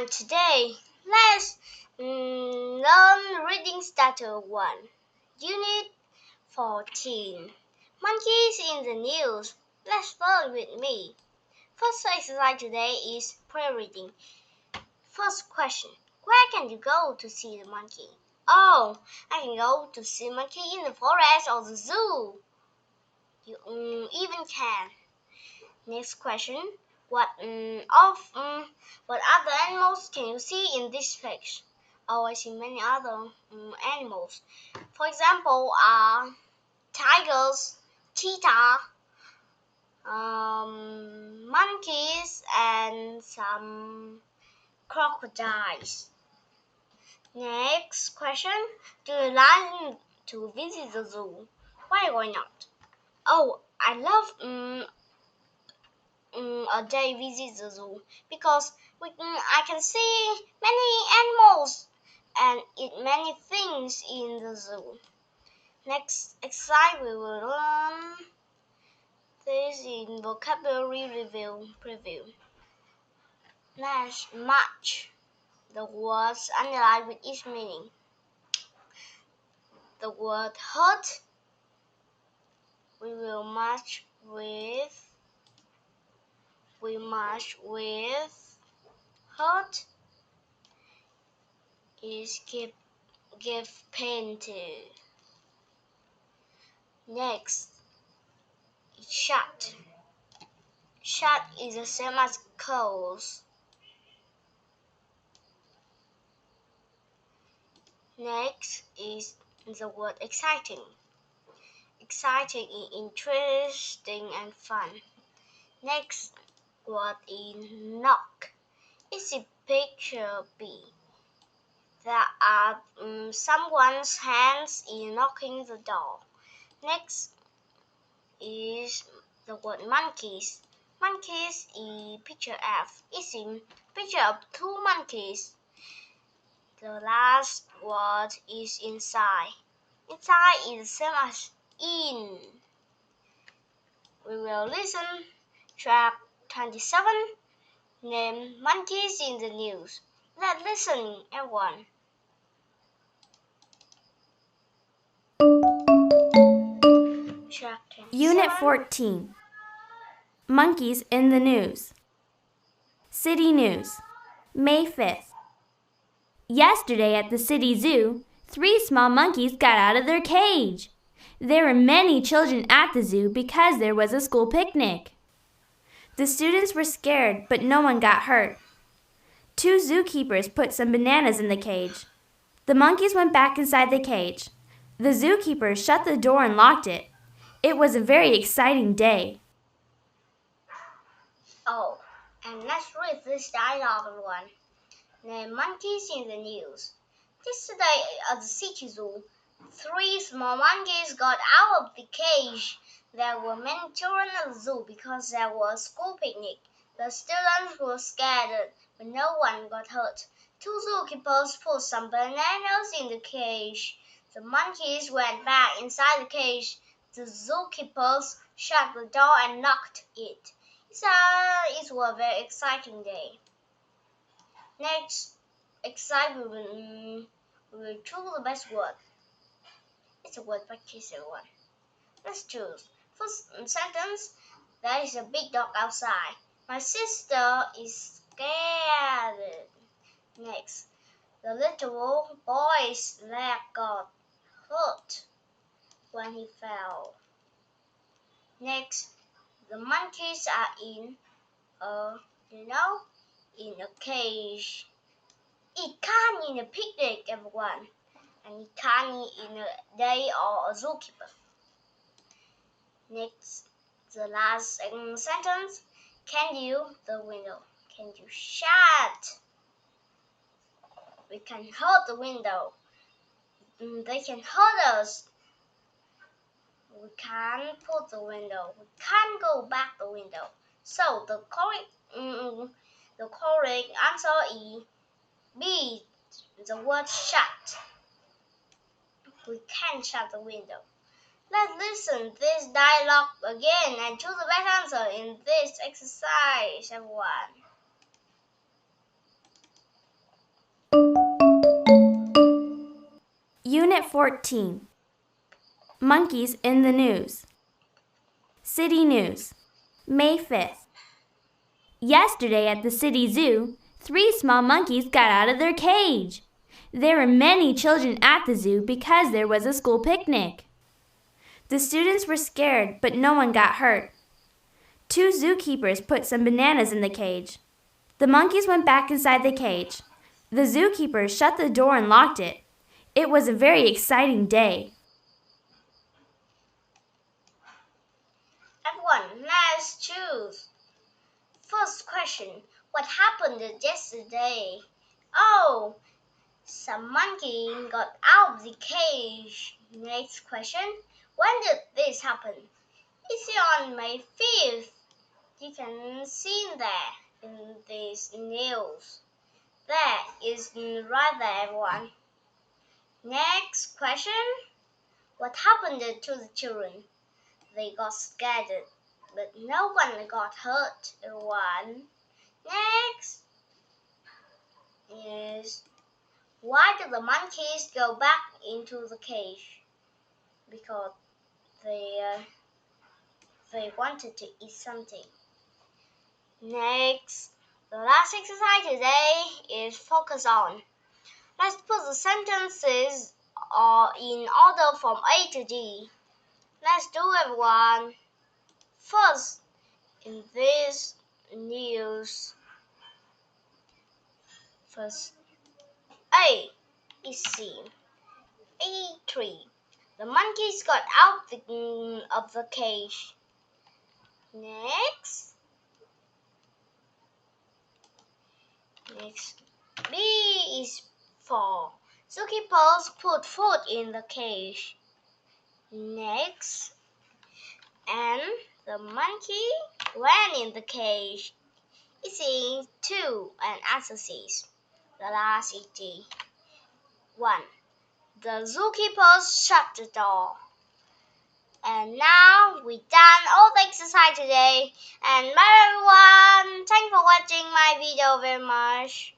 and today let's learn reading starter 1, Unit 14. Monkeys in the news. Let's learn with me. First exercise today is pre-reading. First question, where can you go to see the monkey? Oh, I can go to see monkey in the forest or the zoo. You even can. Next question, what other animals can you see in this page? Oh, I see many other animals. For example, tigers, cheetah, monkeys, and some crocodiles. Next question, do you like to visit the zoo? Why not? Oh, I love a day visit the zoo because I can see many animals and eat many things in the zoo. Next exercise we will learn this in vocabulary preview. Let's match the words underlined with each meaning. The word hurt we match with hurt is give pain to. Next, shut. Shut is the same as close. Next is the word exciting. Exciting is interesting and fun. Next word is knock. It's a picture B. There are someone's hands in knocking the door. Next is the word monkeys. Monkeys is picture F. It's a picture of two monkeys. The last word is inside. Inside is the same as in. We will listen. Track 27. Name monkeys in the news. Let's listen, everyone. Unit 14. Monkeys in the news. City news. May 5th. Yesterday at the city zoo, 3 small monkeys got out of their cage. There were many children at the zoo because there was a school picnic. The students were scared, but no one got hurt. 2 zookeepers put some bananas in the cage. The monkeys went back inside the cage. The zookeeper shut the door and locked it. It was a very exciting day. Oh, and let's read this dialogue one. Name monkeys in the news. Yesterday at the city zoo, 3 small monkeys got out of the cage. There were many children at the zoo because there was a school picnic. The students were scared, but no one got hurt. 2 zookeepers put some bananas in the cage. The monkeys went back inside the cage. The zookeepers shut the door and locked it. It was a very exciting day. Next exercise, we will choose the best word. It's a word practice, everyone. Let's choose. First sentence, there is a big dog outside. My sister is scared. Next, the little boy's leg got hurt when he fell. Next, the monkeys are in a cage. It can't in a picnic, everyone, and it can't in a day or a zookeeper. Next, the last sentence, can you the window? Can you shut? We can hold the window. They can hold us. We can't put the window. We can't go back the window. So the correct answer is B, the word shut. We can't shut the window. Let's listen this dialogue again and choose the best answer in this exercise, everyone. Unit 14. Monkeys in the News. City News, May 5th. Yesterday at the city zoo, 3 small monkeys got out of their cage. There were many children at the zoo because there was a school picnic. The students were scared, but no one got hurt. 2 zookeepers put some bananas in the cage. The monkeys went back inside the cage. The zookeepers shut the door and locked it. It was a very exciting day. Everyone, let's choose. First question, what happened yesterday? Oh, some monkey got out of the cage. Next question, when did this happen? It's on May 5th. You can see that in this news. That is right there, everyone. Next question, what happened to the children? They got scared, but no one got hurt, everyone. Next is, why did the monkeys go back into the cage? Because they wanted to eat something. Next, the last exercise today is focus on. Let's put the sentences in order from A to D. Let's do everyone. First, in this news, first A is seen. A3. The monkeys got out of the cage. Next B is 4. Zookeepers put food in the cage. Next, and the monkey went in the cage. It's in 2 and answer says. The last is D. 1. The zookeepers shut the door. And now we done all the exercise today. And bye everyone. Thanks for watching my video very much.